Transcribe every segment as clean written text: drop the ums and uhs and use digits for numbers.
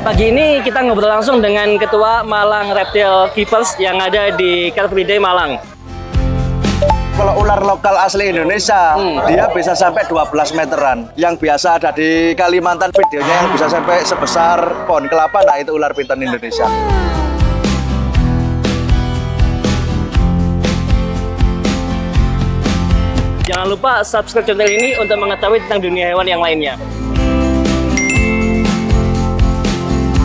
Pagi ini kita ngobrol langsung dengan Ketua Malang Reptile Keepers yang ada di Car Free Day Malang. Kalau ular lokal asli Indonesia, dia bisa sampai 12 meteran. Yang biasa ada di Kalimantan videonya yang bisa sampai sebesar pohon kelapa, nah itu ular piton Indonesia. Jangan lupa subscribe channel ini untuk mengetahui tentang dunia hewan yang lainnya.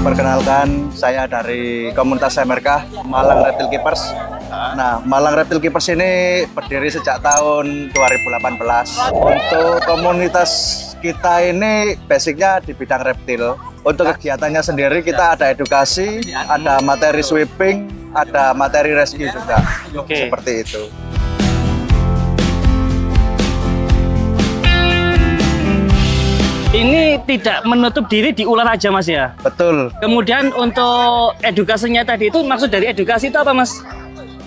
Perkenalkan, saya dari komunitas MRK Malang Reptile Keepers. Nah, Malang Reptile Keepers ini berdiri sejak tahun 2018. Untuk komunitas kita ini basicnya di bidang reptil. Untuk kegiatannya sendiri kita ada edukasi, ada materi sweeping, ada materi rescue juga. Seperti itu. Ini tidak menutup diri di ular aja, Mas, ya? Betul. Kemudian untuk edukasinya tadi itu, maksud dari edukasi itu apa, Mas?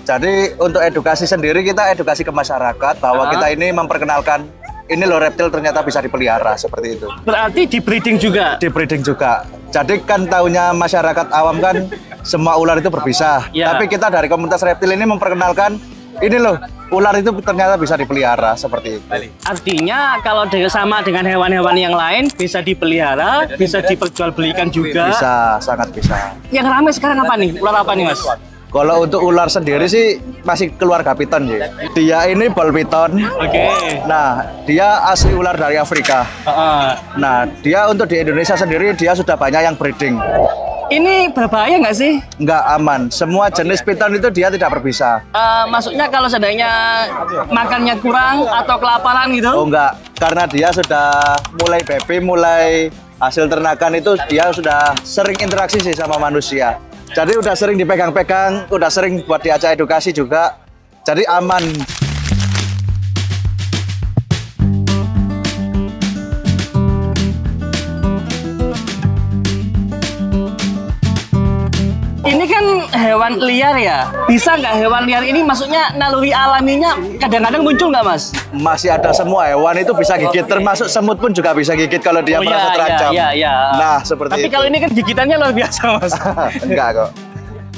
Jadi untuk edukasi sendiri kita edukasi ke masyarakat bahwa kita ini memperkenalkan ini loh reptil ternyata bisa dipelihara seperti itu. Berarti di breeding juga? Di breeding juga. Jadi kan taunya masyarakat awam kan semua ular itu berbisa. Ya. Tapi kita dari komunitas reptil ini memperkenalkan ini loh ular itu ternyata bisa dipelihara seperti itu. Artinya kalau sama dengan hewan-hewan yang lain bisa dipelihara, bisa diperjualbelikan juga. Bisa, sangat bisa. Yang ramai sekarang apa nih? Ular apa nih, Mas? Kalau untuk ular sendiri sih masih keluarga piton sih. Dia ini ball piton. Oke. Nah, dia asli ular dari Afrika. Nah, dia untuk di Indonesia sendiri dia sudah banyak yang breeding. Ini berbahaya nggak sih? Nggak aman. Semua jenis piton itu dia tidak berbisa. Maksudnya kalau seandainya makannya kurang atau kelaparan gitu? Oh enggak, karena dia sudah mulai baby, mulai hasil ternakan itu dia sudah sering interaksi sih sama manusia. Jadi udah sering dipegang-pegang, udah sering buat diajak edukasi juga. Jadi aman. Ini kan hewan liar ya? Bisa nggak hewan liar ini maksudnya naluri alaminya kadang-kadang muncul nggak, Mas? Masih ada semua hewan itu bisa gigit, termasuk semut pun juga bisa gigit kalau dia merasa terancam. Nah, seperti Tapi itu. kalau ini kan gigitannya luar biasa, Mas. Enggak kok.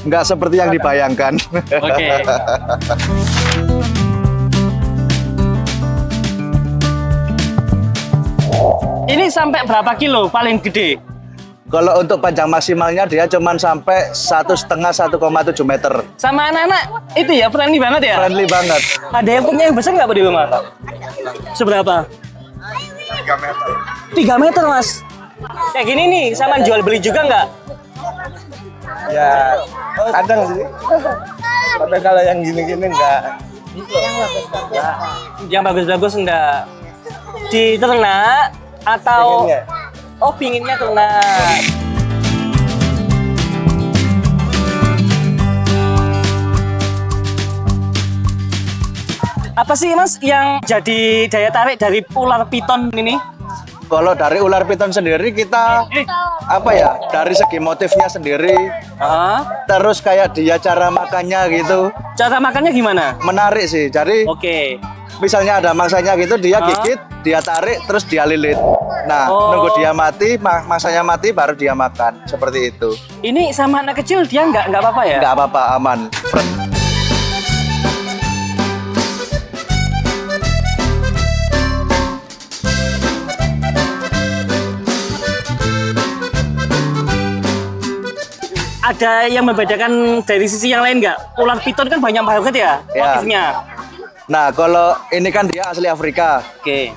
Enggak seperti yang dibayangkan. Oke. Ini sampai berapa kilo paling gede? Kalau untuk panjang maksimalnya dia cuma sampai 1,5–1,7 meter. Sama anak-anak itu ya friendly banget ya? Friendly banget. Ada yang punya yang besar nggak di rumah? Seberapa? 3 meter. 3 meter, Mas. Kayak gini nih, sama jual beli juga nggak? Ya, kadang sih. Tapi kalau yang gini-gini enggak. Yang bagus-bagus enggak? Di ternak atau? Pinginnya. Oh, pinginnya ternak. Apa sih, Mas, yang jadi daya tarik dari ular piton ini? Kalau dari ular piton sendiri kita apa ya? Dari segi motifnya sendiri, terus kayak dia cara makannya gitu. Cara makannya gimana? Menarik sih. Jadi misalnya ada mangsanya gitu, dia gigit, dia tarik, terus dia lilit. Nah, nunggu dia mati, mangsanya mati, baru dia makan. Seperti itu. Ini sama anak kecil dia nggak apa-apa ya? Nggak apa-apa, aman. Ada yang membedakan dari sisi yang lain nggak? Ular piton kan banyak banget ya motifnya. Nah, kalau ini kan dia asli Afrika.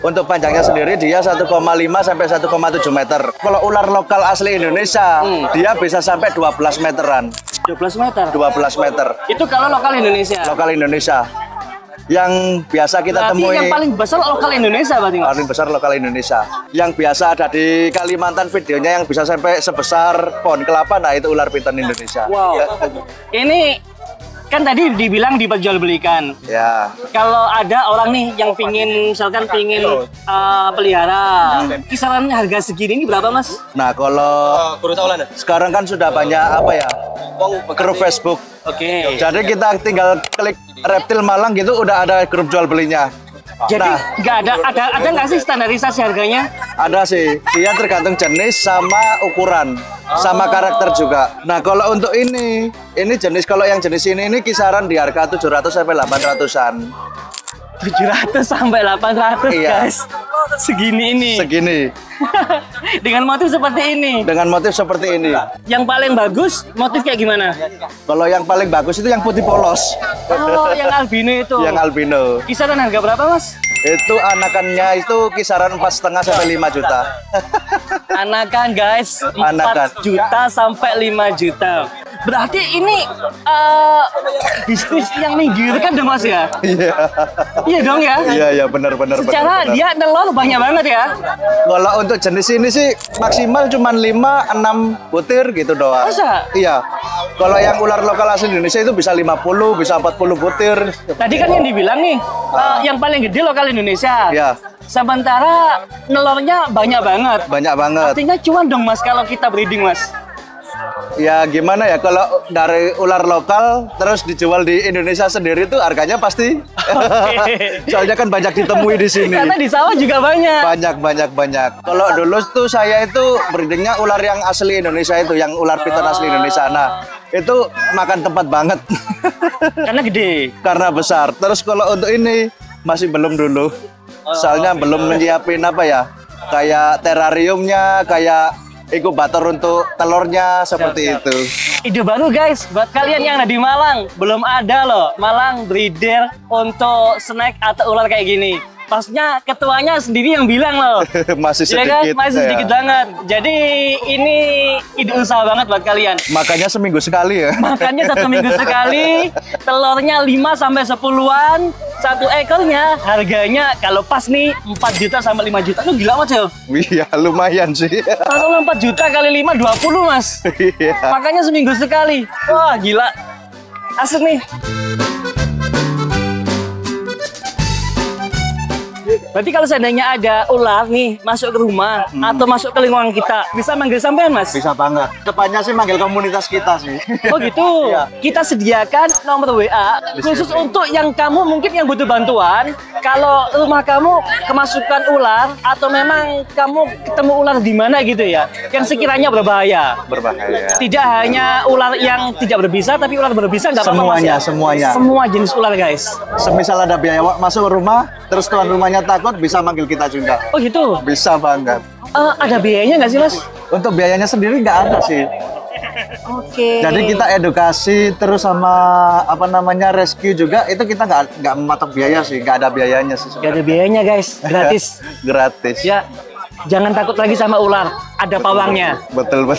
Untuk panjangnya sendiri dia 1,5–1,7 meter. Kalau ular lokal asli Indonesia, dia bisa sampai 12 meteran. 12 meter? 12 meter. Itu kalau lokal Indonesia? Lokal Indonesia. Yang biasa kita temui. Yang paling besar lokal Indonesia berarti, Mas? Paling besar lokal Indonesia. Yang biasa ada di Kalimantan videonya yang bisa sampai sebesar pohon kelapa, nah itu ular piton Indonesia. Wow. Ini kan tadi dibilang diperjualbelikan. Ya. Kalau ada orang nih yang misalkan pingin pelihara, kisaran harga segini ini berapa, Mas? Nah, kalau sekarang kan sudah banyak apa ya, grup Facebook. Jadi kita tinggal klik Reptil Malang gitu, udah ada grup jual belinya. Jadi Nah. nggak ada nggak sih standarisasi harganya? Ada sih, dia tergantung jenis sama ukuran, sama karakter juga. Nah kalau untuk ini jenis, kalau yang jenis ini kisaran di harga 700 sampai 800-an. 700 sampai 800 Iya. guys. Segini ini. Segini, Dengan motif seperti ini. dengan motif seperti ini. Yang paling bagus motif kayak gimana? Kalau yang paling bagus itu yang putih polos, Oh, yang albino itu. yang albino. Kisaran harga berapa, Mas? Itu anakannya itu kisaran 4,5 sampai 5 juta. Anakan guys, 4 Anakan. juta sampai 5 juta. Berarti ini bisnis yang menggiurkan dong Mas ya? Iya, Iya dong ya? iya, benar-benar. Secara dia telur banyak banget ya? Kalau untuk jenis ini sih maksimal cuma 5-6 butir gitu doang. Masa? Iya. Kalau yang ular lokal asli Indonesia itu bisa 50, bisa 40 butir. Tadi kan yang dibilang nih, yang paling gede lokal Indonesia. Iya. Sementara nelurnya banyak banget. Banyak banget. Artinya cuan dong Mas kalau kita breeding Mas. Ya gimana ya, kalau dari ular lokal terus dijual di Indonesia sendiri tuh harganya pasti. Soalnya kan banyak ditemui di sini. Karena di sawah juga banyak. Banyak. Kalau dulu tuh saya itu breedingnya ular yang asli Indonesia itu, yang ular piton asli Indonesia. Nah, itu makan tempat banget. Karena gede. Karena besar. Terus kalau untuk ini masih belum dulu. Soalnya belum menyiapin apa ya, kayak terariumnya, kayak inkubator untuk telurnya seperti itu. Ide baru guys, buat kalian yang ada di Malang, belum ada loh Malang breeder untuk snack atau ular kayak gini. Maksudnya ketuanya sendiri yang bilang loh. Masih Iya kan? sedikit. Masih sedikit ya. banget. Jadi ini ide usaha banget buat kalian. Makanya seminggu sekali ya. Makanya 1 minggu sekali, telurnya 5 sampai 10-an, 1 ekornya harganya kalau pas nih 4 juta sampai 5 juta. Itu gila Mas ya. Iya, lumayan sih. Kalau 4 juta kali 5 20 Mas. Iya. Makanya seminggu sekali. Wah gila. Asik nih. Berarti kalau seandainya ada ular nih masuk ke rumah atau masuk ke lingkungan kita, bisa manggil sampean Mas? Bisa banget. Depannya sih manggil komunitas kita sih. Oh gitu. Iya. Kita sediakan nomor WA khusus untuk yang kamu mungkin yang butuh bantuan. Kalau rumah kamu kemasukan ular atau memang kamu ketemu ular di mana gitu ya, yang sekiranya berbahaya. Berbahaya. Tidak hanya ular yang tidak berbisa, tapi ular berbisa nggak apa-apa Mas ya? Semuanya. Semua jenis ular guys. Semisal ada biaya masuk ke rumah, terus tuan rumahnya takut, bisa manggil kita juga. Oh gitu. Bisa banget. Ada biayanya nggak sih Mas? Untuk biayanya sendiri nggak ada sih. Oke. Jadi kita edukasi terus sama apa namanya rescue juga, itu kita nggak mematok biaya sih, nggak ada biayanya sih. Nggak ada biayanya guys, gratis. Gratis. Ya, jangan takut lagi sama ular, ada pawangnya. Betul.